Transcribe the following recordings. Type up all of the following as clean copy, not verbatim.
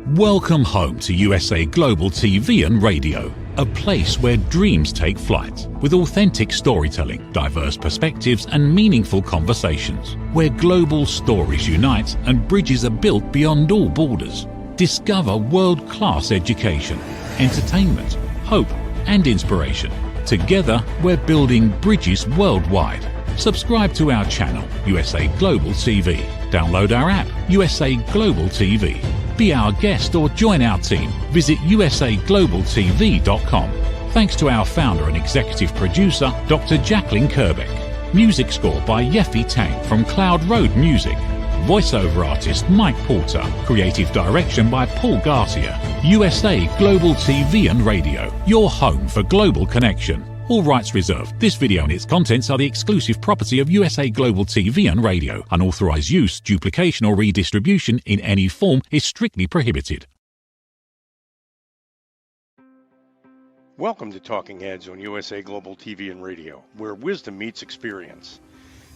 Welcome home to USA Global TV and Radio, a place where dreams take flight, with authentic storytelling, diverse perspectives and meaningful conversations, where global stories unite and bridges are built beyond all borders. Discover world-class education, entertainment, hope and inspiration. Together, we're building bridges worldwide. Subscribe to our channel, USA Global TV. Download our app, USA Global TV. Be our guest or join our team. Visit usaglobaltv.com. Thanks to our founder and executive producer, Dr. Jacalyn Kerbeck. Music score by Yeffy Tang from Cloud Road Music. Voiceover artist Mike Porter. Creative direction by Paul Garcia. USA Global TV and Radio, your home for global connection. All rights reserved. This video and its contents are the exclusive property of USA Global TV and Radio. Unauthorized use, duplication or redistribution in any form is strictly prohibited. Welcome to Talking Heads on USA Global TV and Radio, where wisdom meets experience.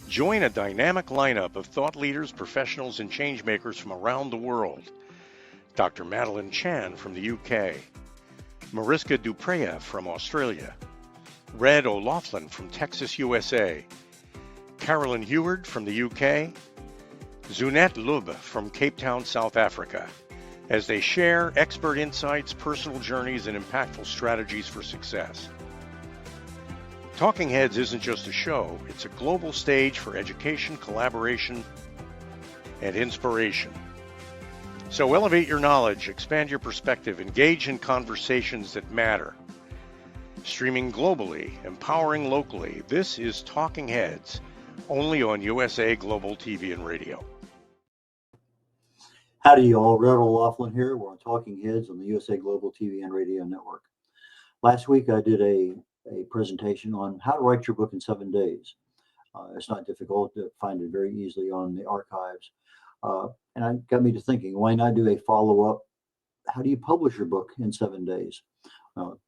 Join a dynamic lineup of thought leaders, professionals, and changemakers from around the world. Dr. Madeline Chan from the UK, Mariska Dupreya from Australia, Red O'Loughlin from Texas, USA, Carolyn Heward from the UK, Zunette Lub from Cape Town, South Africa, as they share expert insights, personal journeys, and impactful strategies for success. Talking Heads isn't just a show, it's a global stage for education, collaboration, and inspiration. So elevate your knowledge, expand your perspective, engage in conversations that matter. Streaming globally, empowering locally, this is Talking Heads, only on USA Global TV and Radio. Howdy, y'all. Red O'Loughlin here. We're on Talking Heads on the USA Global TV and Radio Network. Last week, I did a presentation on how to write your book in 7 days. It's not difficult to find it very easily on the archives. And it got me to thinking, why not do a follow-up? How do you publish your book in 7 days?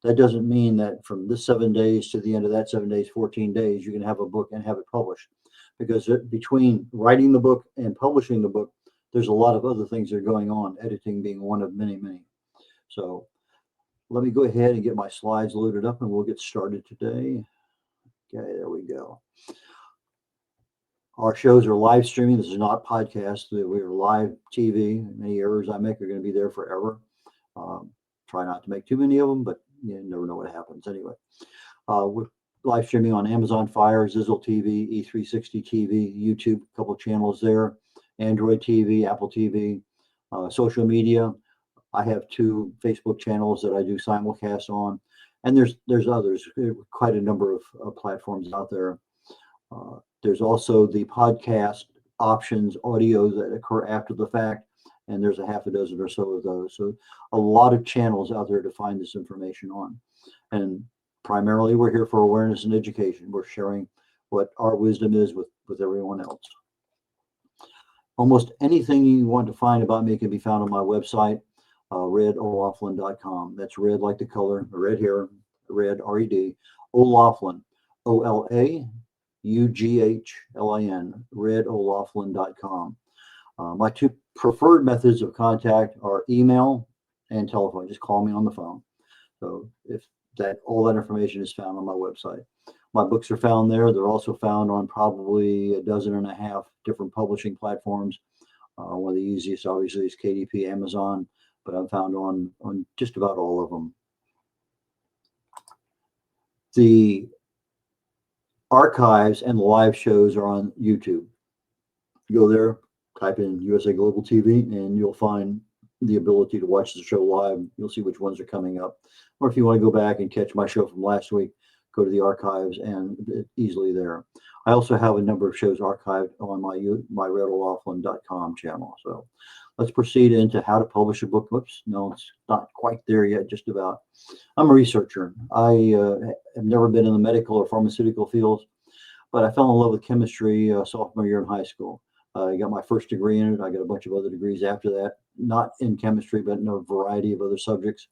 That doesn't mean that from this 7 days to the end of that 7 days, 14 days, you can have a book and have it published. Because between writing the book and publishing the book, there's a lot of other things that are going on, editing being one of many, many. So let me go ahead and get my slides loaded up and we'll get started today. Okay, there we go. Our shows are live streaming. This is not podcast. We are live TV. Any errors I make are going to be there forever. Try not to make too many of them, but you never know what happens anyway. We're live streaming on Amazon Fire, Zizzle TV, E360 TV, YouTube, a couple of channels there, Android TV, Apple TV, social media. I have 2 Facebook channels that I do simulcast on, and there's others, quite a number of platforms out there. There's also the podcast options, audios that occur after the fact, and there's a half a dozen or so of those. So a lot of channels out there to find this information on. And primarily we're here for awareness and education. We're sharing what our wisdom is with everyone else. Almost anything you want to find about me can be found on my website, redolaughlin.com. That's red like the color, red hair, red, R-E-D, O'Loughlin, O-L-A-U-G-H-L-I-N, redolaughlin.com. My 2 preferred methods of contact are email and telephone. Just call me on the phone. So all that information is found on my website. My books are found there. They're also found on probably a dozen and a half different publishing platforms. One of the easiest, obviously, is KDP, Amazon, but I'm found on just about all of them. The archives and the live shows are on YouTube. Go there, type in USA Global TV, and you'll find the ability to watch the show live. You'll see which ones are coming up. Or if you want to go back and catch my show from last week, go to the archives and it's easily there. I also have a number of shows archived on my redolaughlin.com channel. So let's proceed into how to publish a book. Whoops, no, it's not quite there yet, just about. I'm a researcher. I have never been in the medical or pharmaceutical fields, but I fell in love with chemistry sophomore year in high school. I got my first degree in it. I got a bunch of other degrees after that, not in chemistry, but in a variety of other subjects.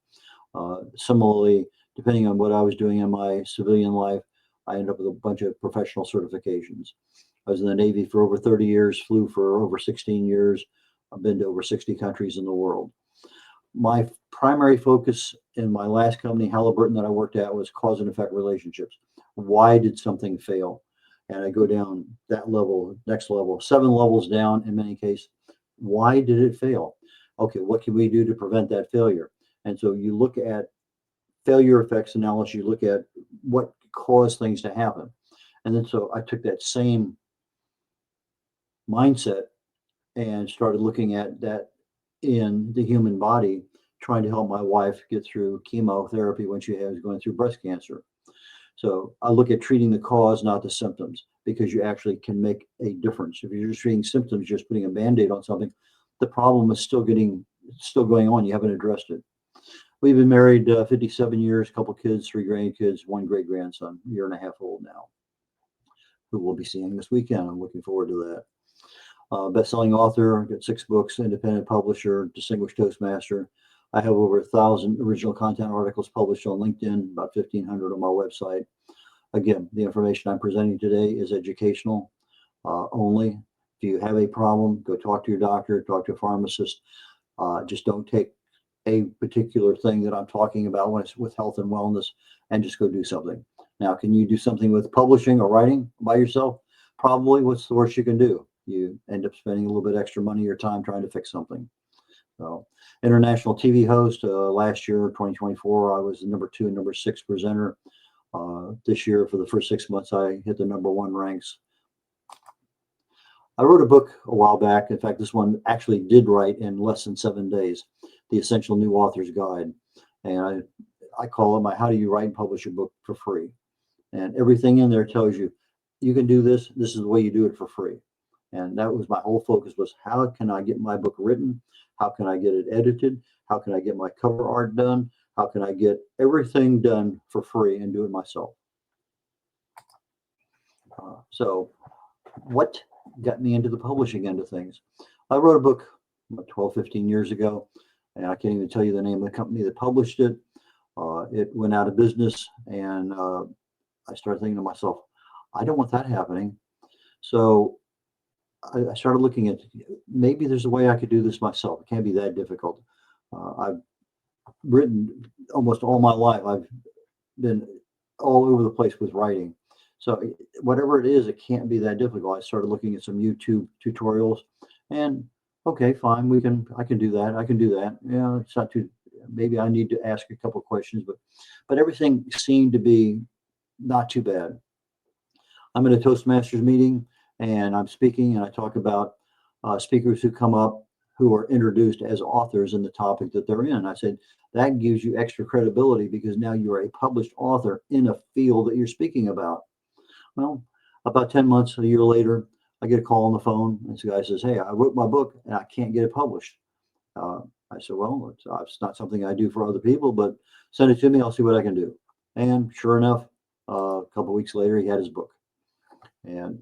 Similarly, depending on what I was doing in my civilian life, I ended up with a bunch of professional certifications. I was in the Navy for over 30 years, flew for over 16 years. I've been to over 60 countries in the world. My primary focus in my last company, Halliburton, that I worked at, was cause and effect relationships. Why did something fail? And I go down that level, next level, 7 levels down in many cases. Why did it fail? Okay, what can we do to prevent that failure? And so you look at failure effects analysis, you look at what caused things to happen. And then so I took that same mindset and started looking at that in the human body, trying to help my wife get through chemotherapy when she was going through breast cancer. So I look at treating the cause, not the symptoms, because you actually can make a difference. If you're just treating symptoms, just putting a Band-Aid on something, the problem is still going on. You haven't addressed it. We've been married 57 years, couple kids, 3 grandkids, 1 great grandson, 1.5 years old now, who we'll be seeing this weekend. I'm looking forward to that. Best-selling author, got 6 books, independent publisher, distinguished Toastmaster. I have over 1,000 original content articles published on LinkedIn, about 1,500 on my website. Again, the information I'm presenting today is educational only. If you have a problem, go talk to your doctor, talk to a pharmacist. Just don't take a particular thing that I'm talking about when it's with health and wellness and just go do something. Now, can you do something with publishing or writing by yourself? Probably. What's the worst you can do? You end up spending a little bit extra money or time trying to fix something. So, international TV host. Last year, 2024, I was the number 2 and number 6 presenter. This year, for the first 6 months, I hit the number 1 ranks. I wrote a book a while back. In fact, this one actually did write in less than 7 days, The Essential New Author's Guide. And I call it my How Do You Write and Publish a Book for Free. And everything in there tells you, you can do this. This is the way you do it for free. And that was my whole focus, was how can I get my book written? How can I get it edited? How can I get my cover art done? How can I get everything done for free and do it myself? So what got me into the publishing end of things? I wrote a book about 12, 15 years ago, and I can't even tell you the name of the company that published it. It went out of business, and I started thinking to myself, I don't want that happening. So I started looking at, maybe there's a way I could do this myself. It can't be that difficult. I've written almost all my life. I've been all over the place with writing. So whatever it is, it can't be that difficult. I started looking at some YouTube tutorials, and okay, fine, I can do that. I can do that. Yeah, it's not too, maybe I need to ask a couple of questions, but everything seemed to be not too bad. I'm at a Toastmasters meeting, and I'm speaking, and I talk about speakers who come up who are introduced as authors in the topic that they're in. I said, that gives you extra credibility because now you're a published author in a field that you're speaking about. Well, about 10 months, a year later, I get a call on the phone, and this guy says, hey, I wrote my book, and I can't get it published. I said, well, it's not something I do for other people, but send it to me. I'll see what I can do. And sure enough, a couple of weeks later, he had his book. And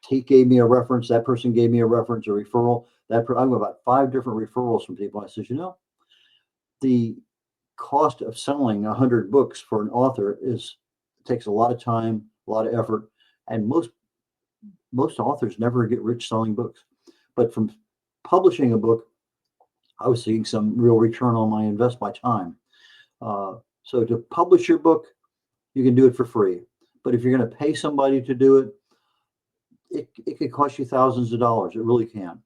he gave me a reference. That person gave me a reference, a referral. I got about 5 different referrals from people. I said, the cost of selling 100 books for an author takes a lot of time, a lot of effort, and most authors never get rich selling books. But from publishing a book, I was seeing some real return on my time. So to publish your book, you can do it for free. But if you're going to pay somebody to do it, it could cost you thousands of dollars. It really can.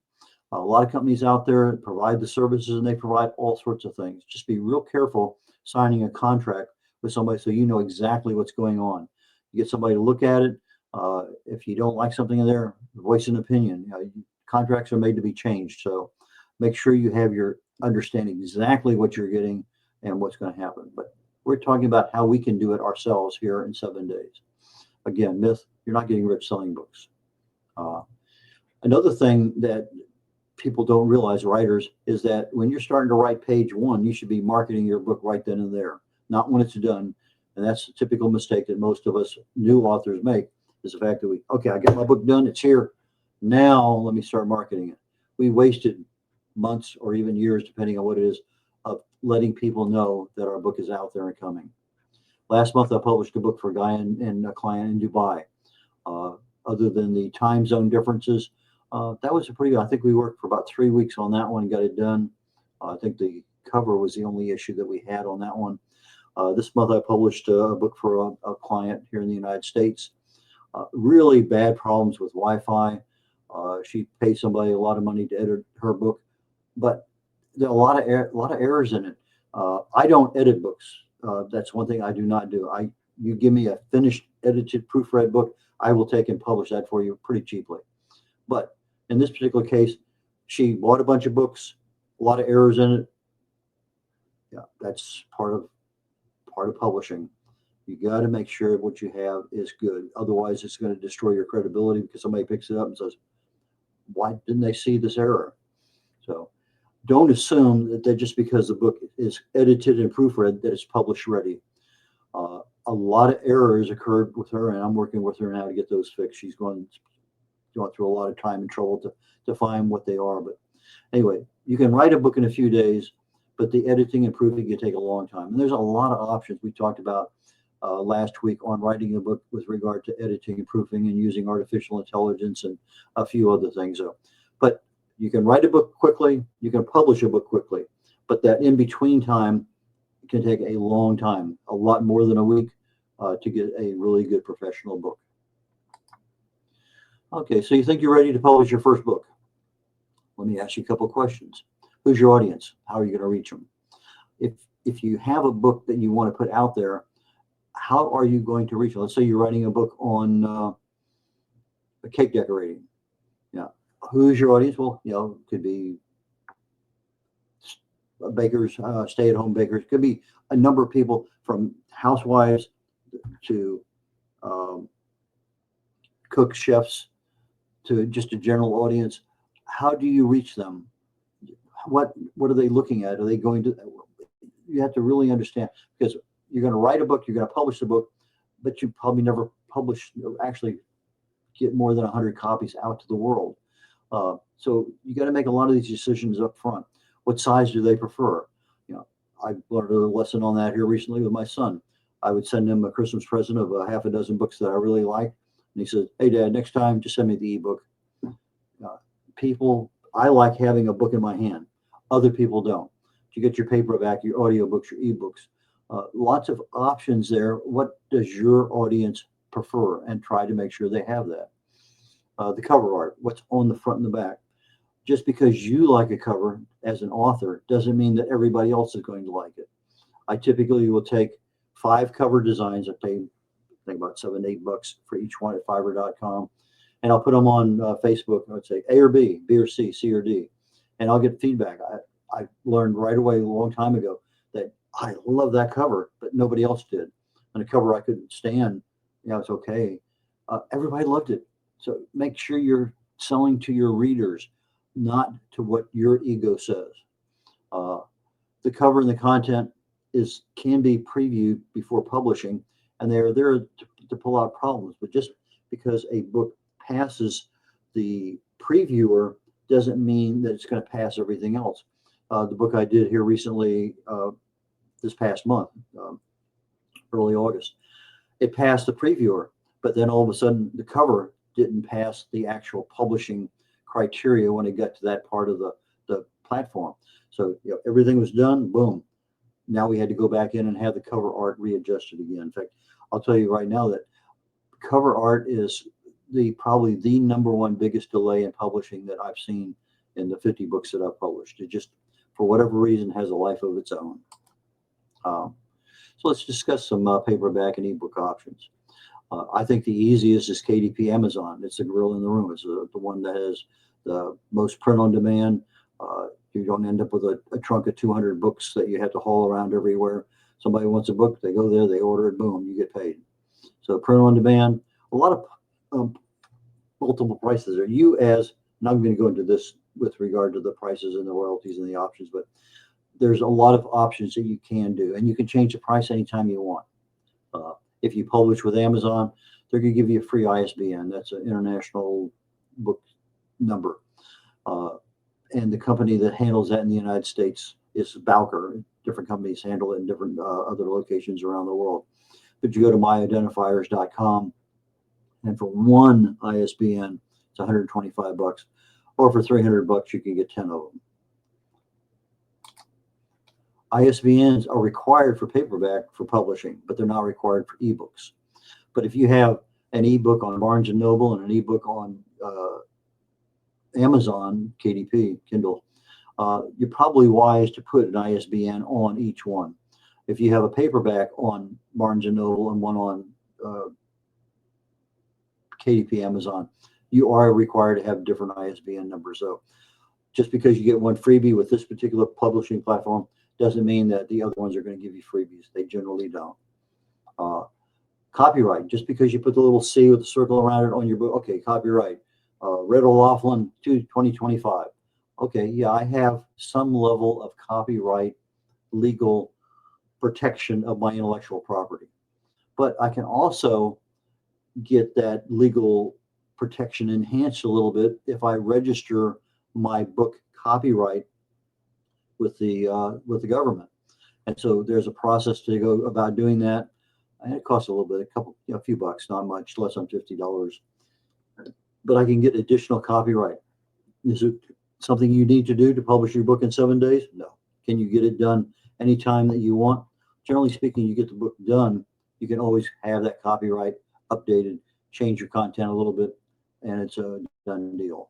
A lot of companies out there provide the services, and they provide all sorts of things. Just be real careful signing a contract with somebody so you know exactly what's going on. You get somebody to look at it. If you don't like something in there, voice an opinion. Contracts are made to be changed. So make sure you have your understanding exactly what you're getting and what's going to happen. But we're talking about how we can do it ourselves here in 7 days. Again, myth, you're not getting rich selling books. Another thing that people don't realize, writers, is that when you're starting to write page 1, you should be marketing your book right then and there, not when it's done. And that's a typical mistake that most of us new authors make, is the fact that I got my book done, it's here. Now let me start marketing it. We wasted months or even years, depending on what it is, of letting people know that our book is out there and coming. Last month, I published a book for a guy and a client in Dubai. Other than the time zone differences, that was I think we worked for about 3 weeks on that one and got it done. I think the cover was the only issue that we had on that one. This month I published a book for a client here in the United States. Really bad problems with Wi-Fi. She paid somebody a lot of money to edit her book, but there are a lot of errors in it. I don't edit books. That's one thing I do not do. You give me a finished, edited, proofread book, I will take and publish that for you pretty cheaply. But in this particular case, she bought a bunch of books, a lot of errors in it. Yeah, that's part of publishing. You got to make sure what you have is good. Otherwise, it's going to destroy your credibility because somebody picks it up and says, "Why didn't they see this error?" So don't assume that just because the book is edited and proofread that it's published ready. A lot of errors occurred with her, and I'm working with her now to get those fixed. She's going through a lot of time and trouble to find what they are. But anyway, you can write a book in a few days, but the editing and proofing can take a long time. And there's a lot of options we talked about last week on writing a book with regard to editing and proofing and using artificial intelligence and a few other things. But you can write a book quickly, you can publish a book quickly, but that in between time can take a long time, a lot more than a week, to get a really good professional book. Okay, so you think you're ready to publish your first book? Let me ask you a couple of questions. Who's your audience? How are you going to reach them? If you have a book that you want to put out there, how are you going to reach them? Let's say you're writing a book on cake decorating. Yeah, who's your audience? Well, it could be bakers, stay-at-home bakers. It could be a number of people from housewives to cooks, chefs, to just a general audience. How do you reach them? What are they looking at? Are they going to? You have to really understand, because you're going to write a book, you're going to publish a book, but you probably never actually get more than 100 copies out to the world. So you got to make a lot of these decisions up front. What size do they prefer? I learned a lesson on that here recently with my son. I would send him a Christmas present of a half a dozen books that I really liked. And he said, "Hey, Dad, next time, just send me the ebook." I like having a book in my hand. Other people don't. You get your paperback, your audiobooks, your ebooks. Lots of options there. What does your audience prefer? And try to make sure they have that. The cover art, what's on the front and the back. Just because you like a cover as an author doesn't mean that everybody else is going to like it. I typically will take 5 cover designs. I pay, I think, about $7, $8 for each one at Fiverr.com. And I'll put them on Facebook. I would say A or B, B or C, C or D. And I'll get feedback. I learned right away a long time ago that I love that cover, but nobody else did. And a cover I couldn't stand, it's okay. Everybody loved it. So make sure you're selling to your readers, not to what your ego says. The cover and the content can be previewed before publishing, and they're there to pull out problems. But just because a book passes the previewer doesn't mean that it's going to pass everything else. The book I did here recently, this past month, early August, it passed the previewer, but then all of a sudden the cover didn't pass the actual publishing criteria when it got to that part of the platform. So everything was done, boom. Now we had to go back in and have the cover art readjusted again. In fact, I'll tell you right now that cover art is probably the number one biggest delay in publishing that I've seen in the 50 books that I've published. It just, for whatever reason, has a life of its own. So let's discuss some paperback and ebook options. I think the easiest is KDP Amazon. It's the gorilla in the room. It's the one that has the most print on demand. You don't end up with a trunk of 200 books that you have to haul around everywhere. Somebody wants a book, they go there, they order it, boom, you get paid. So print on demand, a lot of multiple prices there. And I'm going to go into this with regard to the prices and the royalties and the options, but there's a lot of options that you can do, and you can change the price anytime you want. If you publish with Amazon, they're going to give you a free ISBN. That's an international book number. And the company that handles that in the United States is Bowker. Different companies handle it in different other locations around the world. But you go to myidentifiers.com, and for one ISBN, it's $125. Or for $300, you can get 10 of them. ISBNs are required for paperback for publishing, but they're not required for ebooks. But if you have an ebook on Barnes and Noble and an ebook on Amazon, KDP, Kindle, you're probably wise to put an ISBN on each one. If you have a paperback on Barnes and Noble and one on KDP Amazon, you are required to have different ISBN numbers. So just because you get one freebie with this particular publishing platform doesn't mean that the other ones are going to give you freebies. They generally don't. Copyright, just because you put the little C with the circle around it on your book, okay, copyright, Red O'Laughlin 2025. Okay, yeah, I have some level of copyright legal protection of my intellectual property. But I can also get that legal protection enhanced a little bit if I register my book copyright with the government. And so there's a process to go about doing that. And it costs a little bit, a few bucks, not much, less than $50. But I can get additional copyright. Is it something you need to do to publish your book in 7 days? No. Can you get it done anytime that you want? Generally speaking, you get the book done, you can always have that copyright updated, change your content a little bit, and it's a done deal.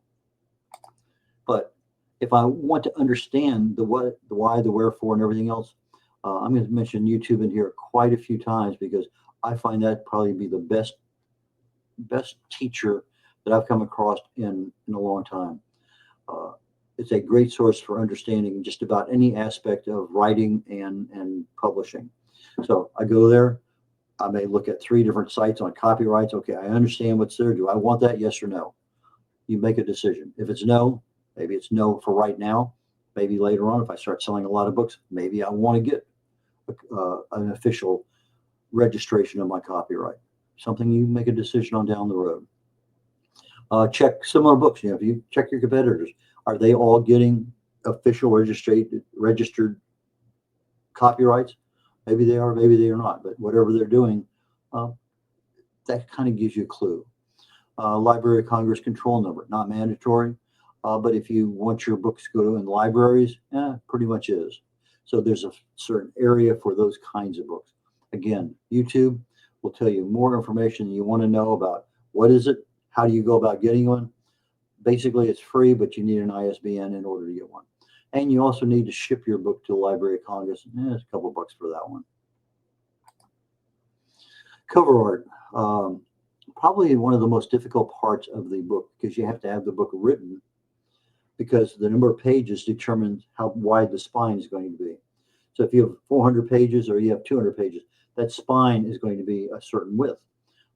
But if I want to understand the what, the why, the wherefore, and everything else, I'm going to mention YouTube in here quite a few times because I find that probably be the best teacher that I've come across in a long time. It's a great source for understanding just about any aspect of writing and publishing. So I go there. I may look at 3 different sites on copyrights. Okay, I understand what's there. Do I want that? Yes or no? You make a decision. If it's no, maybe it's no for right now. Maybe later on, if I start selling a lot of books, maybe I want to get an official registration of my copyright. Something you make a decision on down the road. Check similar books. If you check your competitors, are they all getting official registered copyrights? Maybe they are, maybe they are not. But whatever they're doing, that kind of gives you a clue. Library of Congress control number, not mandatory. But if you want your books to go to in libraries, pretty much is. So there's a certain area for those kinds of books. Again, YouTube will tell you more information you want to know about what is it, how do you go about getting one. Basically, it's free, but you need an ISBN in order to get one. And you also need to ship your book to the Library of Congress. It's a couple of bucks for that one. Cover art. Probably one of the most difficult parts of the book because you have to have the book written because the number of pages determines how wide the spine is going to be. So if you have 400 pages or you have 200 pages, that spine is going to be a certain width.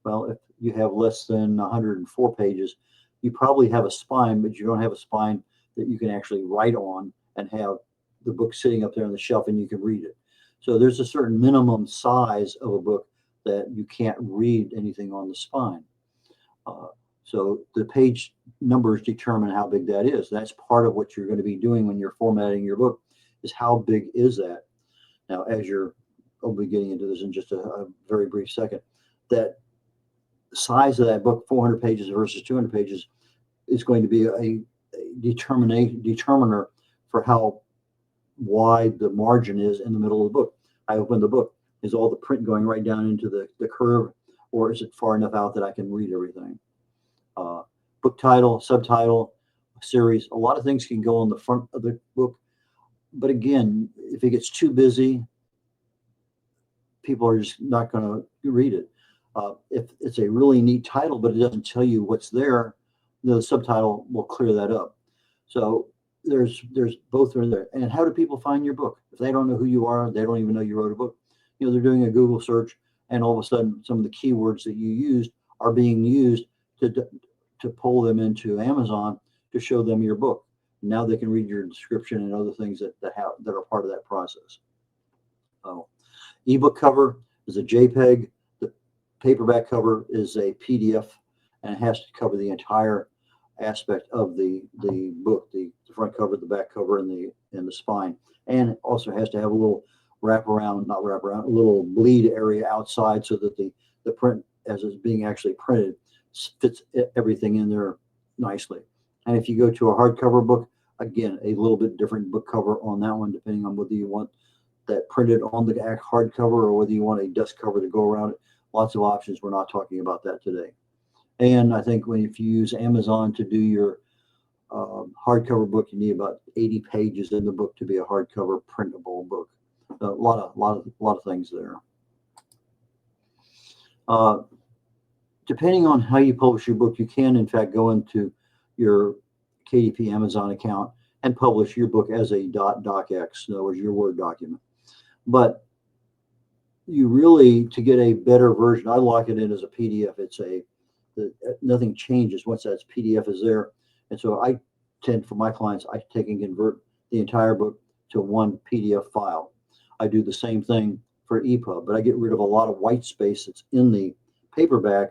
Well, if you have less than 104 pages, you probably have a spine, but you don't have a spine that you can actually write on and have the book sitting up there on the shelf and you can read it. So there's a certain minimum size of a book that you can't read anything on the spine. So the page numbers determine how big that is. That's part of what you're going to be doing when you're formatting your book is how big is that? Now, I'll be getting into this in just a very brief second, that size of that book, 400 pages versus 200 pages, is going to be a determiner for how wide the margin is in the middle of the book. I open the book. Is all the print going right down into the curve, or is it far enough out that I can read everything? Book title, subtitle, series, a lot of things can go on the front of the book. But again, if it gets too busy, people are just not going to read it. If it's a really neat title, but it doesn't tell you what's there, the subtitle will clear that up. So there's both are there. And how do people find your book? If they don't know who you are, they don't even know you wrote a book. They're doing a Google search, and all of a sudden, some of the keywords that you used are being used to pull them into Amazon to show them your book. Now they can read your description and other things that are part of that process. Ebook cover is a JPEG. The paperback cover is a PDF, and it has to cover the entire aspect of the book, the front cover, the back cover, and the spine. And it also has to have a little a little bleed area outside so that the print, as it's being actually printed, fits everything in there nicely. And if you go to a hardcover book, again, a little bit different book cover on that one, depending on whether you want that printed on the hardcover, or whether you want a dust cover to go around it. Lots of options. We're not talking about that today. And I think if you use Amazon to do your hardcover book, you need about 80 pages in the book to be a hardcover printable book. A lot of things there. Depending on how you publish your book, you can in fact go into your KDP Amazon account and publish your book as a .docx, in other words, your Word document. But you really, to get a better version, I lock it in as a PDF. Nothing changes once that PDF is there. And so I tend, for my clients, I take and convert the entire book to one PDF file. I do the same thing for EPUB, but I get rid of a lot of white space that's in the paperback.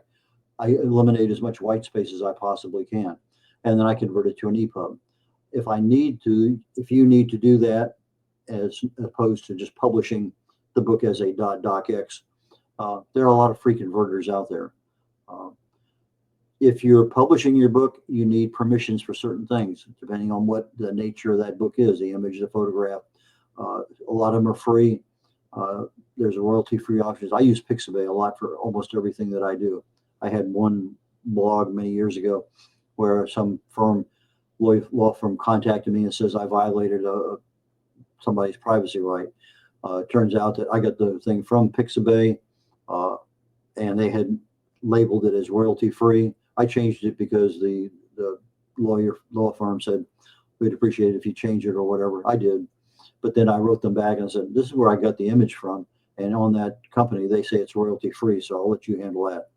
I eliminate as much white space as I possibly can, and then I convert it to an EPUB. If you need to do that, as opposed to just publishing the book as a .docx, there are a lot of free converters out there. If you're publishing your book, you need permissions for certain things, depending on what the nature of that book is, the image, the photograph. A lot of them are free. There's royalty-free options. I use Pixabay a lot for almost everything that I do. I had one blog many years ago where some law firm contacted me and says I violated somebody's privacy right. Turns out that I got the thing from Pixabay, and they had labeled it as royalty-free. I changed it because the law firm said we'd appreciate it if you change it or whatever. I did, but then I wrote them back and said this is where I got the image from, and on that company they say it's royalty-free, so I'll let you handle that.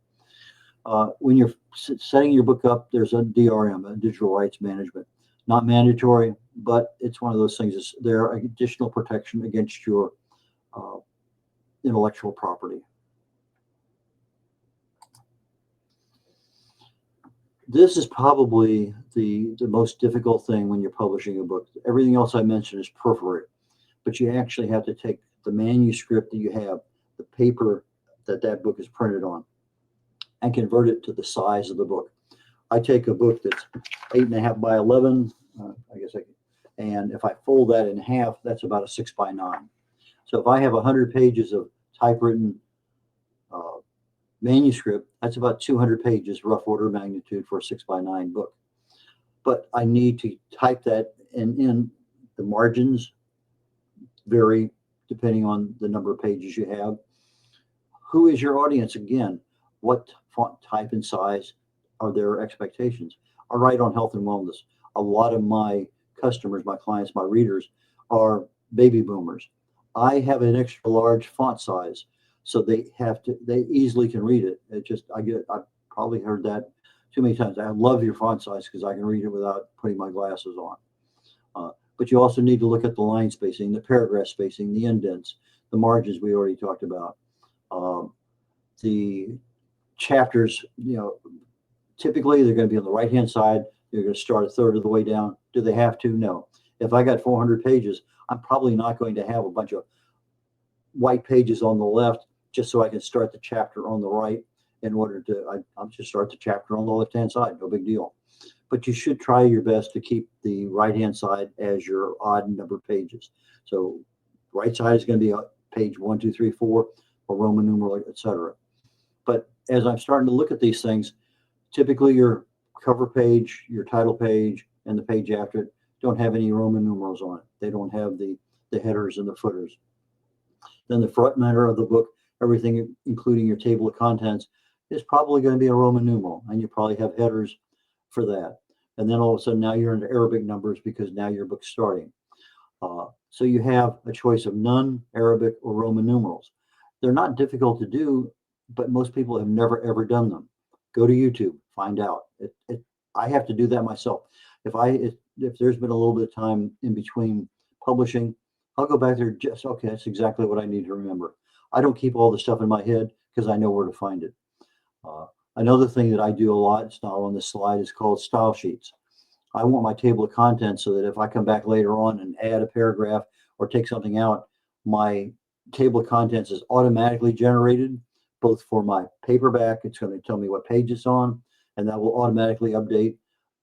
When you're setting your book up, there's a DRM, a digital rights management. Not mandatory, but it's one of those things. It's there additional protection against your intellectual property. This is probably the most difficult thing when you're publishing a book. Everything else I mentioned is periphery, but you actually have to take the manuscript that you have, the paper that book is printed on, and convert it to the size of the book. I take a book that's 8.5 by 11, and if I fold that in half, that's about a 6 by 9. So if I have 100 pages of typewritten manuscript, that's about 200 pages, rough order of magnitude, for a 6 by 9 book. But I need to type that in the margins vary depending on the number of pages you have. Who is your audience? Again, what font type and size are their expectations? I write on health and wellness. A lot of my customers, my clients, my readers are baby boomers. I have an extra large font size, so they easily can read it. I've probably heard that too many times. I love your font size because I can read it without putting my glasses on. But you also need to look at the line spacing, the paragraph spacing, the indents, the margins we already talked about. The chapters, typically they're going to be on the right-hand side. You're going to start a third of the way down. Do they have to? No. If I got 400 pages, I'm probably not going to have a bunch of white pages on the left just so I can start the chapter on the right in order to, I'll just start the chapter on the left-hand side. No big deal. But you should try your best to keep the right-hand side as your odd number of pages. So right side is going to be page 1, 2, 3, 4, or Roman numeral, etc. But as I'm starting to look at these things, typically your cover page, your title page, and the page after it don't have any Roman numerals on it. They don't have the headers and the footers. Then the front matter of the book, everything including your table of contents, is probably going to be a Roman numeral, and you probably have headers for that. And then all of a sudden now you're into Arabic numbers because now your book's starting. So you have a choice of none, Arabic, or Roman numerals. They're not difficult to do, but most people have never ever done them. Go to YouTube, find out. I have to do that myself. If there's been a little bit of time in between publishing, I'll go back there okay, that's exactly what I need to remember. I don't keep all the stuff in my head because I know where to find it. Another thing that I do a lot, it's not on this slide, is called style sheets. I want my table of contents so that if I come back later on and add a paragraph or take something out, my table of contents is automatically generated, both for my paperback, it's going to tell me what page it's on, and that will automatically update.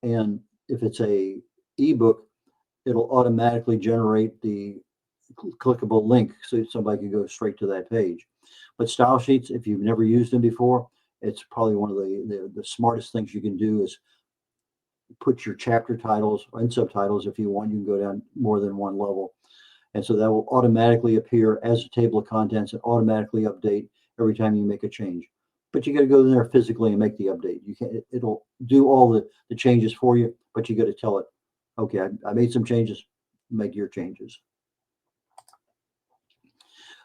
And if it's a ebook, it'll automatically generate the clickable link so somebody can go straight to that page. But style sheets, if you've never used them before, it's probably one of the smartest things you can do is put your chapter titles and subtitles. If you want, you can go down more than one level. And so that will automatically appear as a table of contents and automatically update every time you make a change. But you got to go in there physically and make the update. You can't, it'll do all the changes for you, but you got to tell it, okay, I made some changes, make your changes.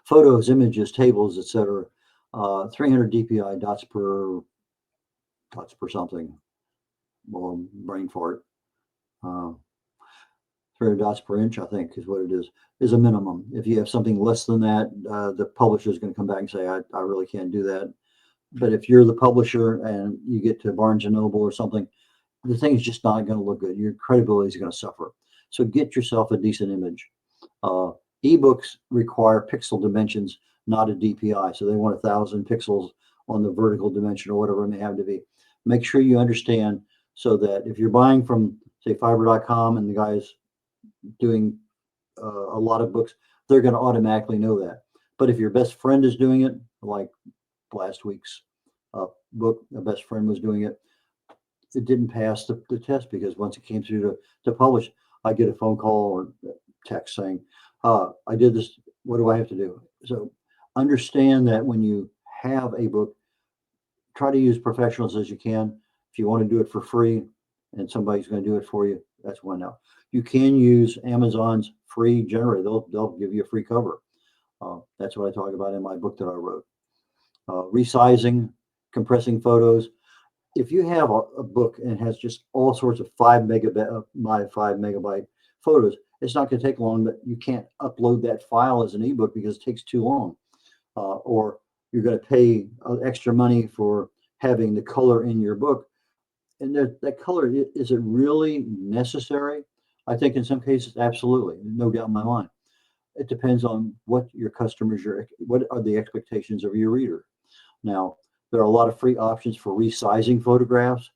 Photos, images, tables, etc. 300 DPI dots per something. Well, brain fart. 300 dots per inch, I think, is what it is a minimum. If you have something less than that, the publisher is going to come back and say, I really can't do that. But if you're the publisher and you get to Barnes & Noble or something, the thing is just not going to look good. Your credibility is going to suffer. So get yourself a decent image. Ebooks require pixel dimensions, not a DPI. So they want 1,000 pixels on the vertical dimension or whatever it may have to be. Make sure you understand so that if you're buying from, say, Fiverr.com and the guy's doing a lot of books, they're going to automatically know that. But if your best friend is doing it, like last week's book, a best friend was doing it, it didn't pass the test because once it came through to publish, I get a phone call or text saying, I did this, what do I have to do? So understand that when you have a book, try to use professionals as you can. If you want to do it for free and somebody's going to do it for you, that's one now. You can use Amazon's free generator. They'll give you a free cover. That's what I talk about in my book that I wrote. Resizing, compressing photos. If you have a book and it has just all sorts of 5 megabyte photos, it's not going to take long, but you can't upload that file as an ebook because it takes too long. Or you're going to pay extra money for having the color in your book. And that color, is it really necessary? I think in some cases, absolutely, no doubt in my mind. It depends on what your customers, what are the expectations of your reader. Now, there are a lot of free options for resizing photographs,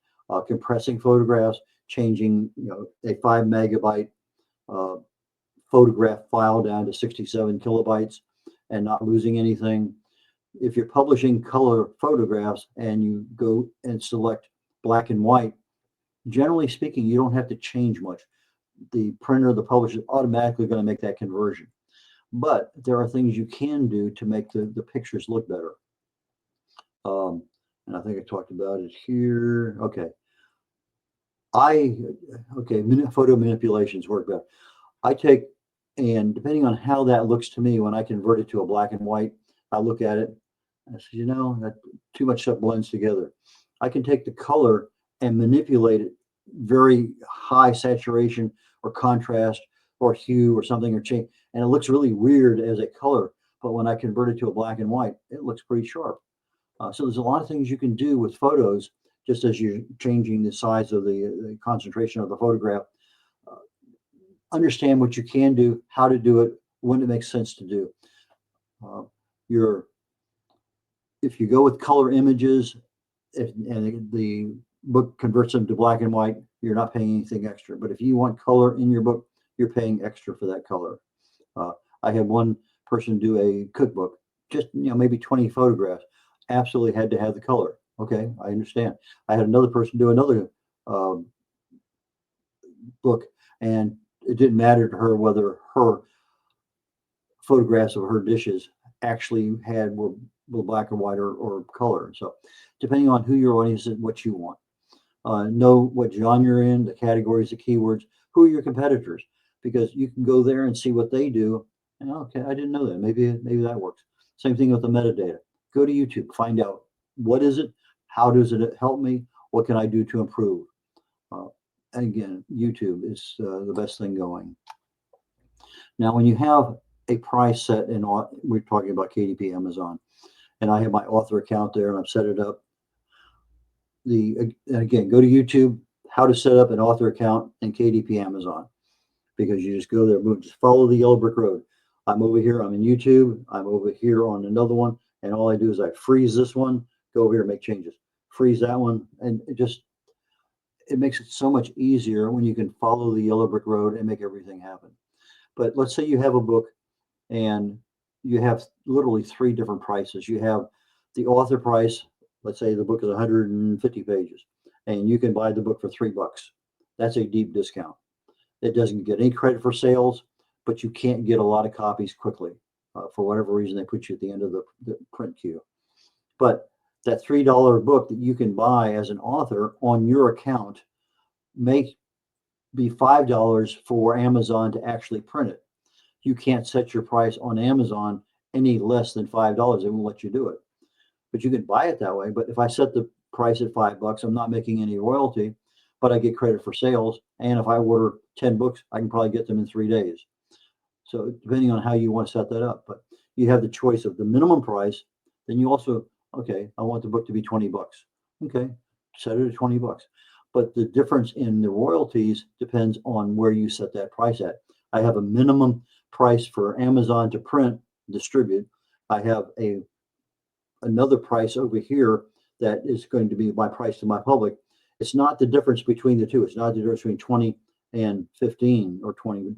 compressing photographs, changing a 5 megabyte photograph file down to 67 kilobytes and not losing anything. If you're publishing color photographs and you go and select black and white, generally speaking, you don't have to change much. The printer, the publisher is automatically going to make that conversion. But there are things you can do to make the pictures look better. And I think I talked about it here. Okay. Photo manipulations work better. I take, and depending on how that looks to me, when I convert it to a black and white, I look at it and I say, that too much stuff blends together. I can take the color and manipulate it very high saturation or contrast or hue or something or change, and it looks really weird as a color. But when I convert it to a black and white, it looks pretty sharp. So there's a lot of things you can do with photos, just as you're changing the size of the concentration of the photograph. Understand what you can do, how to do it, when it makes sense to do. If you go with color images, and the book converts them to black and white, you're not paying anything extra. But if you want color in your book, you're paying extra for that color. I had one person do a cookbook, just maybe 20 photographs, absolutely had to have the color. Okay, I understand. I had another person do another book, and it didn't matter to her whether her photographs of her dishes actually were black and white or color. So depending on who your audience is, what you want. Know what genre you're in, the categories, the keywords, who are your competitors, because you can go there and see what they do. And okay, I didn't know that. Maybe that works. Same thing with the metadata. Go to YouTube, find out what is it, how does it help me, what can I do to improve. And again, YouTube is the best thing going. Now, when you have a price set, and we're talking about KDP Amazon, and I have my author account there and I've set it up. And again, go to YouTube, how to set up an author account in KDP Amazon, because you just go there, just follow the yellow brick road. I'm over here, I'm in YouTube, I'm over here on another one, and all I do is I freeze this one, go over here, make changes, freeze that one, and it makes it so much easier when you can follow the yellow brick road and make everything happen. But let's say you have a book and you have literally three different prices. You have the author price. Let's say the book is 150 pages, and you can buy the book for $3. That's a deep discount. It doesn't get any credit for sales, but you can't get a lot of copies quickly. For whatever reason, they put you at the end of the print queue. But that $3 book that you can buy as an author on your account may be $5 for Amazon to actually print it. You can't set your price on Amazon any less than $5. They won't let you do it. But you can buy it that way. But if I set the price at $5, I'm not making any royalty, but I get credit for sales. And if I order 10 books, I can probably get them in 3 days. So depending on how you want to set that up, but you have the choice of the minimum price. Then you also, okay, I want the book to be $20. Okay, set it at $20. But the difference in the royalties depends on where you set that price at. I have a minimum price for Amazon to print, distribute. I have another price over here that is going to be my price to my public. It's not the difference between the two. It's not the difference between 20 and 15 or $20.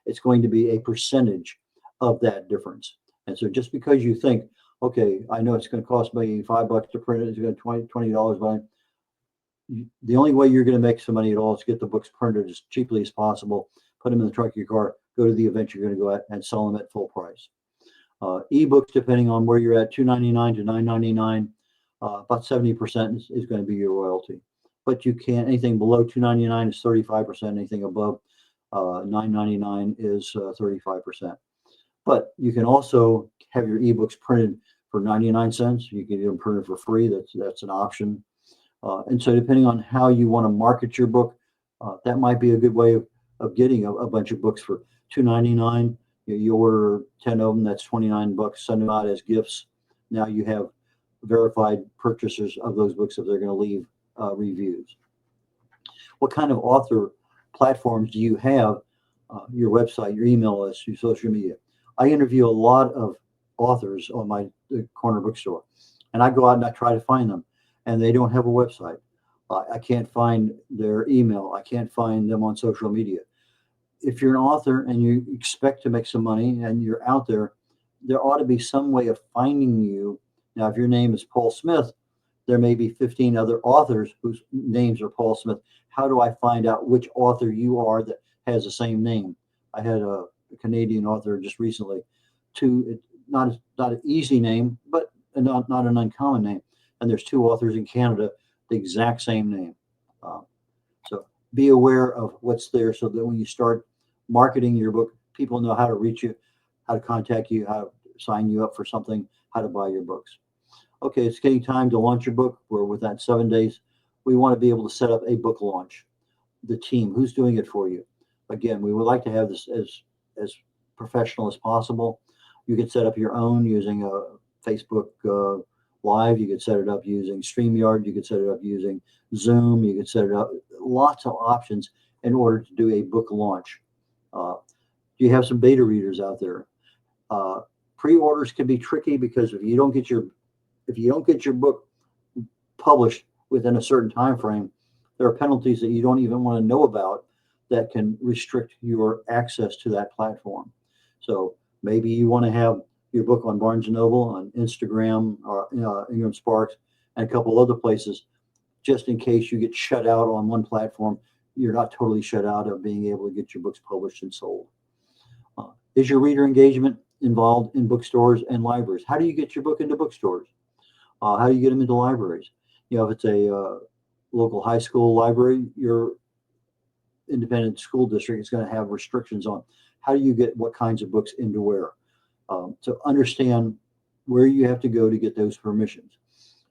It's going to be a percentage of that difference. And so just because you think, okay, I know it's going to cost me $5 to print it, it's going to $20, but the only way you're going to make some money at all is get the books printed as cheaply as possible, put them in the trunk of your car, go to the event you're going to go at, and sell them at full price. Ebooks, depending on where you're at, $2.99 to $9.99, about 70% is going to be your royalty. But you can't, anything below $2.99 is 35%, anything above $9.99 is 35%. But you can also have your ebooks printed for 99 cents. You can get them printed for free. That's an option. And so depending on how you want to market your book, that might be a good way of getting a bunch of books for $2.99. You order 10 of them, that's $29. Send them out as gifts. Now you have verified purchasers of those books if they're going to leave reviews. What kind of author platforms do you have? Your website, your email list, your social media. I interview a lot of authors on my corner bookstore, and I go out and I try to find them, and they don't have a website. I can't find their email. I can't find them on social media. If you're an author and you expect to make some money and you're out there, there ought to be some way of finding you. Now, if your name is Paul Smith, there may be 15 other authors whose names are Paul Smith. How do I find out which author you are that has the same name? I had a Canadian author just recently, not an easy name, but not an uncommon name. And there's two authors in Canada, the exact same name. So be aware of what's there so that when you start marketing your book, people know how to reach you, how to contact you, how to sign you up for something, how to buy your books. Okay, it's getting time to launch your book. We're within 7 days. We want to be able to set up a book launch. The team, who's doing it for you? Again, we would like to have this as professional as possible. You can set up your own using a Facebook Live. You could set it up using StreamYard. You could set it up using Zoom. You could set it up. Lots of options in order to do a book launch. You have some beta readers out there. Pre-orders can be tricky because if you don't get your book published within a certain time frame, there are penalties that you don't even want to know about that can restrict your access to that platform. So maybe you want to have your book on Barnes & Noble, on Instagram, or Ingram Sparks, and a couple other places, just in case you get shut out on one platform. You're not totally shut out of being able to get your books published and sold. Is your reader engagement involved in bookstores and libraries? How do you get your book into bookstores? How do you get them into libraries? If it's a local high school library, your independent school district is going to have restrictions on how do you get what kinds of books into where. So understand where you have to go to get those permissions.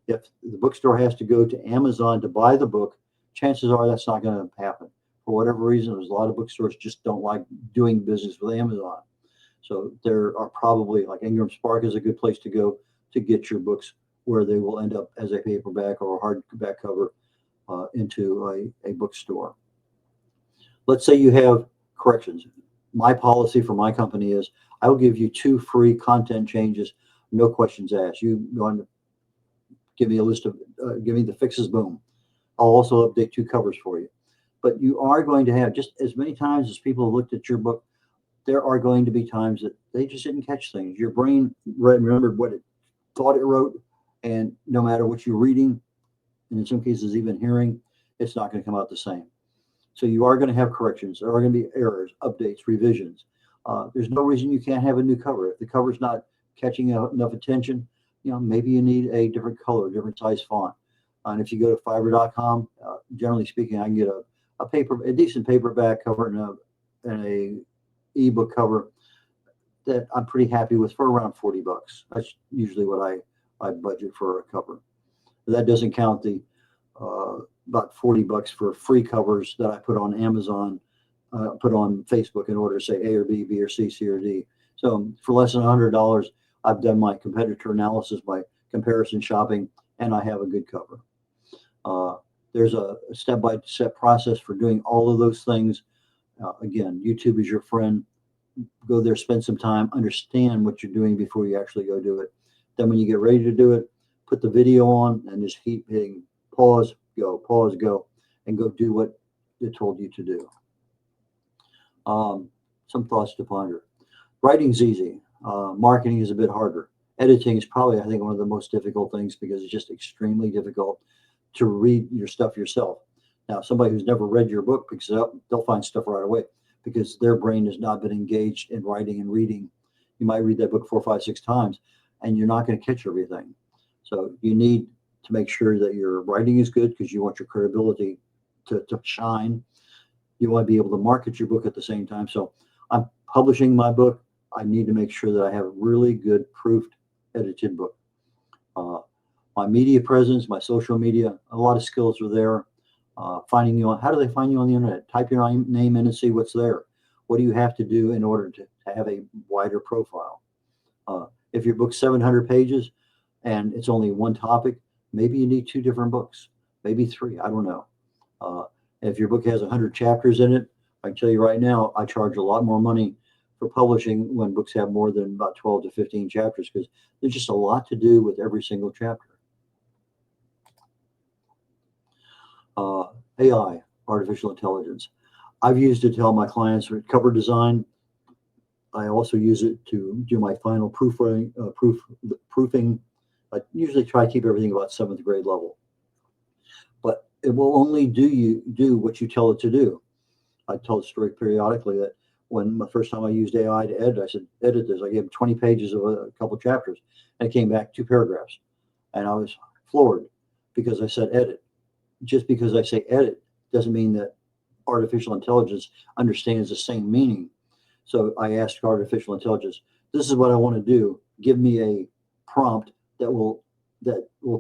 If the bookstore has to go to Amazon to buy the book, chances are that's not going to happen. For whatever reason, there's a lot of bookstores just don't like doing business with Amazon. So there are probably, like Ingram Spark is a good place to go to get your books where they will end up as a paperback or a hardback cover into a bookstore. Let's say you have corrections. My policy for my company is I will give you 2 free content changes, no questions asked. You going to give me a list of, give me the fixes, boom. I'll also update 2 covers for you. But you are going to have, just as many times as people have looked at your book, there are going to be times that they just didn't catch things. Your brain remembered what it thought it wrote, and no matter what you're reading, and in some cases even hearing, it's not going to come out the same. So you are going to have corrections. There are going to be errors, updates, revisions. There's no reason you can't have a new cover. If the cover's not catching enough attention, maybe you need a different color, different size font. And if you go to fiverr.com, generally speaking, I can get a decent paperback cover and a ebook cover that I'm pretty happy with for around $40. That's usually what I budget for a cover. That doesn't count the about $40 for free covers that I put on Amazon, put on Facebook in order to say A or B, B or C, C or D. So for less than $100, I've done my competitor analysis, my comparison shopping, and I have a good cover. There's a step-by-step process for doing all of those things. Again, YouTube is your friend. Go there, spend some time, understand what you're doing before you actually go do it. Then when you get ready to do it, put the video on and just keep hitting pause, go, and go do what it told you to do. Some thoughts to ponder. Writing's easy. Marketing is a bit harder. Editing is probably, I think, one of the most difficult things because it's just extremely difficult to read your stuff yourself. Now, somebody who's never read your book picks it up, they'll find stuff right away because their brain has not been engaged in writing and reading. You might read that book 4, 5, 6 times, and you're not going to catch everything. So you need to make sure that your writing is good because you want your credibility to shine. You want to be able to market your book at the same time. So I'm publishing my book. I need to make sure that I have a really good proofed, edited book. My media presence, my social media, a lot of skills are there. Finding you on, how do they find you on the internet? Type your name in and see what's there. What do you have to do in order to have a wider profile? If your book's 700 pages and it's only one topic, maybe you need 2 different books, maybe 3, I don't know. If your book has 100 chapters in it, I can tell you right now, I charge a lot more money for publishing when books have more than about 12 to 15 chapters because there's just a lot to do with every single chapter. AI, artificial intelligence. I've used it to help my clients with cover design. I also use it to do my final proofing. I usually try to keep everything about 7th grade level. But it will only do what you tell it to do. I tell the story periodically that when the first time I used AI to edit, I said, edit this. I gave 20 pages of a couple chapters, and it came back 2 paragraphs. And I was floored because I said edit. Just because I say edit doesn't mean that artificial intelligence understands the same meaning. So I asked artificial intelligence, this is what I want to do. Give me a prompt that will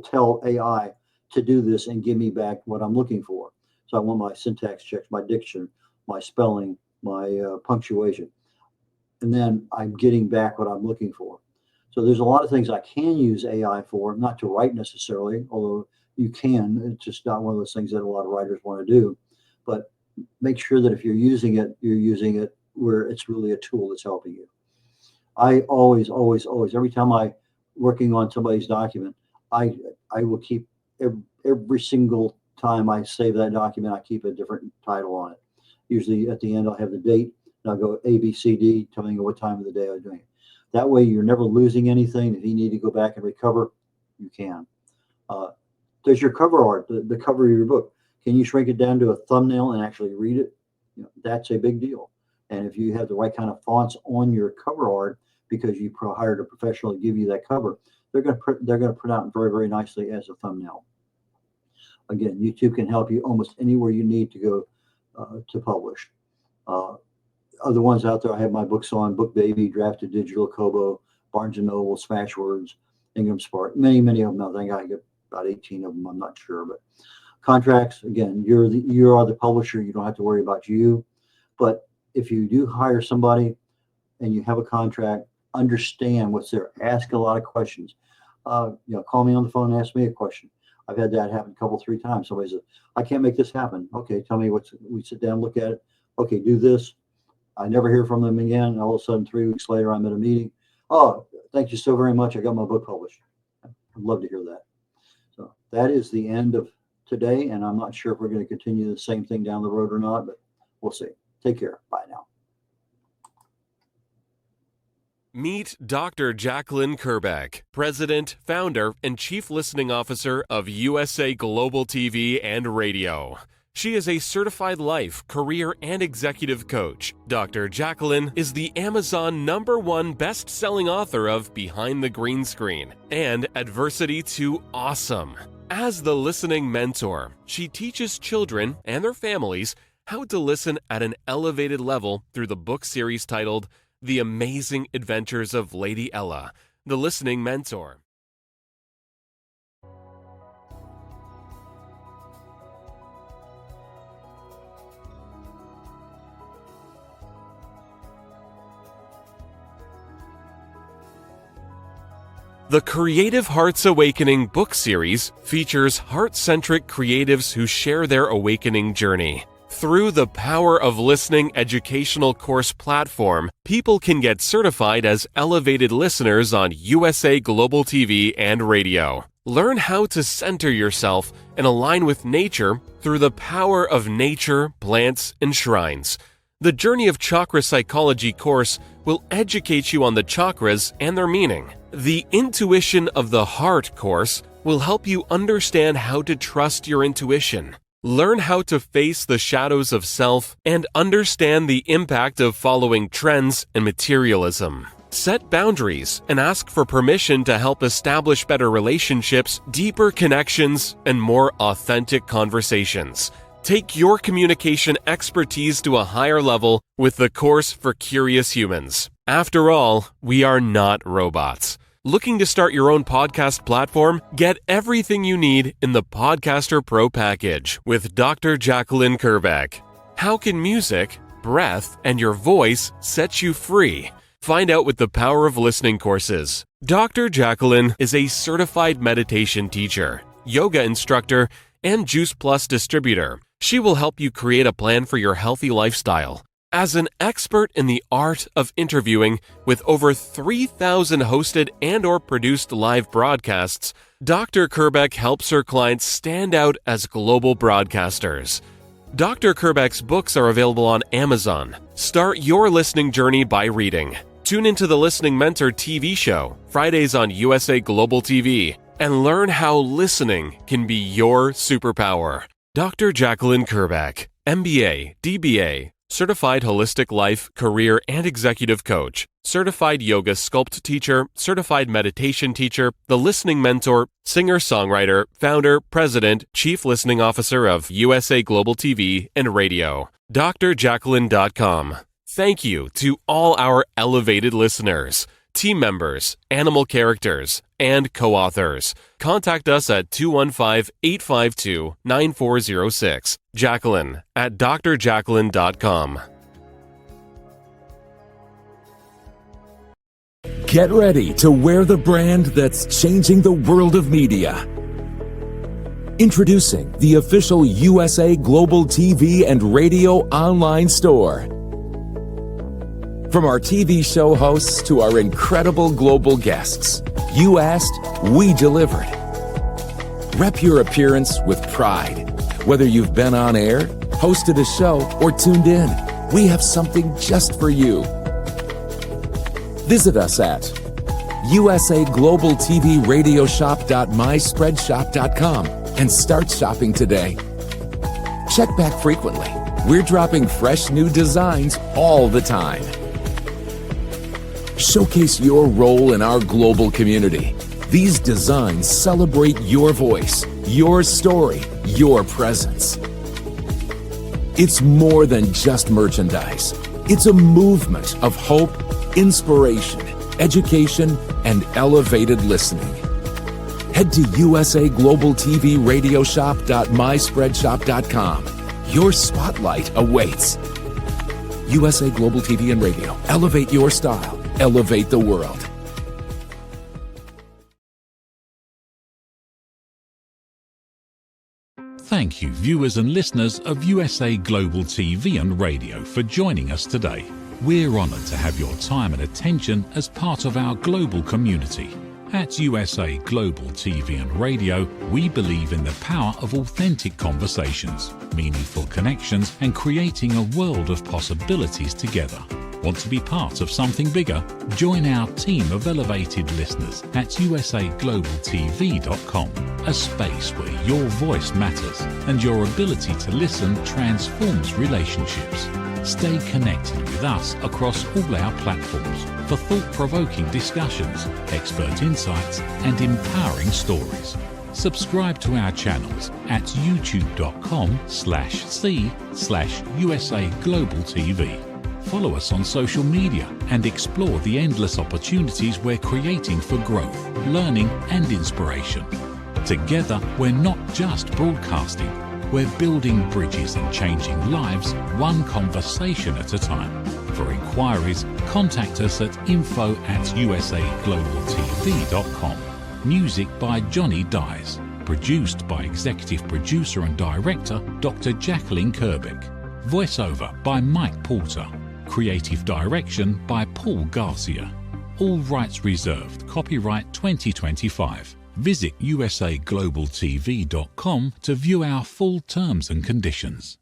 tell AI to do this and give me back what I'm looking for. So I want my syntax checks, my diction, my spelling, my punctuation. And then I'm getting back what I'm looking for. So there's a lot of things I can use AI for, not to write necessarily, although you can. It's just not one of those things that a lot of writers want to do. But make sure that if you're using it where it's really a tool that's helping you. I always, every time I'm working on somebody's document, I will keep every single time I save that document, I keep a different title on it. Usually at the end, I'll have the date, and I'll go A, B, C, D, telling you what time of the day I'm doing it. That way, you're never losing anything. If you need to go back and recover, you can. There's your cover art, the cover of your book. Can you shrink it down to a thumbnail and actually read it? That's a big deal. And if you have the right kind of fonts on your cover art, because you hired a professional to give you that cover, they're going to print out very, very nicely as a thumbnail. Again, YouTube can help you almost anywhere you need to go to publish. Other ones out there, I have my books on BookBaby, Drafted Digital, Kobo, Barnes & Noble, Smashwords, Ingram Spark, many of them. I think I get about 18 of them. I'm not sure, but contracts, again, you are the publisher. You don't have to worry about you. But if you do hire somebody and you have a contract, understand what's there. Ask a lot of questions. Call me on the phone and ask me a question. I've had that happen a couple, 3 times. Somebody says, I can't make this happen. Okay, tell me we sit down, look at it. Okay, do this. I never hear from them again. All of a sudden, 3 weeks later, I'm at a meeting. Oh, thank you so very much. I got my book published. I'd love to hear that. So that is the end of today, and I'm not sure if we're going to continue the same thing down the road or not, but we'll see. Take care. Bye now. Meet Dr. Jacalyn Kerbeck, President, Founder, and Chief Listening Officer of USA Global TV and Radio. She is a certified life, career, and executive coach. Dr. Jacalyn is the Amazon #1 best-selling author of Behind the Green Screen and Adversity to Awesome. As the listening mentor, she teaches children and their families how to listen at an elevated level through the book series titled The Amazing Adventures of Lady Ella, the Listening Mentor. The Creative Hearts Awakening book series features heart-centric creatives who share their awakening journey. Through the Power of Listening educational course platform, people can get certified as elevated listeners on USA Global TV and Radio. Learn how to center yourself and align with nature through the power of nature, plants, and shrines. The Journey of Chakra Psychology course will educate you on the chakras and their meaning. The Intuition of the Heart course will help you understand how to trust your intuition. Learn how to face the shadows of self and understand the impact of following trends and materialism. Set boundaries and ask for permission to help establish better relationships, deeper connections, and more authentic conversations. Take your communication expertise to a higher level with the course for curious humans. After all, we are not robots. Looking to start your own podcast platform? Get everything you need in the Podcaster Pro package with Dr. Jacalyn Kerbeck. How can music, breath, and your voice set you free? Find out with the Power of Listening courses. Dr. Jacalyn is a certified meditation teacher, yoga instructor, and Juice Plus distributor. She will help you create a plan for your healthy lifestyle. As an expert in the art of interviewing with over 3,000 hosted and/or produced live broadcasts, Dr. Kerbeck helps her clients stand out as global broadcasters. Dr. Kerbeck's books are available on Amazon. Start your listening journey by reading. Tune into the Listening Mentor TV show, Fridays on USA Global TV, and learn how listening can be your superpower. Dr. Jacalyn Kerbeck, MBA, DBA, Certified Holistic Life, Career, and Executive Coach, Certified Yoga Sculpt Teacher, Certified Meditation Teacher, The Listening Mentor, Singer-Songwriter, Founder, President, Chief Listening Officer of USA Global TV and Radio. drjacalyn.com. Thank you to all our elevated listeners, team members, animal characters, and co-authors. Contact us at 215-852-9406. Jacalyn at drjacalyn.com. Get ready to wear the brand that's changing the world of media. Introducing the official USA Global TV and Radio online store. From our TV show hosts to our incredible global guests, you asked, we delivered. Rep your appearance with pride. Whether you've been on air, hosted a show, or tuned in, we have something just for you. Visit us at usaglobaltvradioshoп.myspreadshop.com and start shopping today. Check back frequently. We're dropping fresh new designs all the time. Showcase your role in our global community. These designs celebrate your voice, your story, your presence. It's more than just merchandise. It's a movement of hope, inspiration, education, and elevated listening. Head to usaglobaltvradioshoп.myspreadshop.com. Your spotlight awaits. USA Global TV and Radio. Elevate your style. Elevate the world. Thank you, viewers and listeners of USA Global TV and Radio, for joining us today. We're honoured to have your time and attention as part of our global community. At USA Global TV and Radio, we believe in the power of authentic conversations, meaningful connections, and creating a world of possibilities together. Want to be part of something bigger? Join our team of elevated listeners at usaglobaltv.com, a space where your voice matters and your ability to listen transforms relationships. Stay connected with us across all our platforms for thought-provoking discussions, expert insights, and empowering stories. Subscribe to our channels at youtube.com/c/USA Global TV. Follow us on social media and explore the endless opportunities we're creating for growth, learning, and inspiration. Together, we're not just broadcasting, we're building bridges and changing lives one conversation at a time. For inquiries, contact us at info@usaglobaltv.com. Music by Johnny Dies. Produced by Executive Producer and Director Dr. Jacalyn Kerbeck. Voiceover by Mike Porter. Creative Direction by Paul Garcia. All rights reserved. Copyright 2025. Visit usaglobaltv.com to view our full terms and conditions.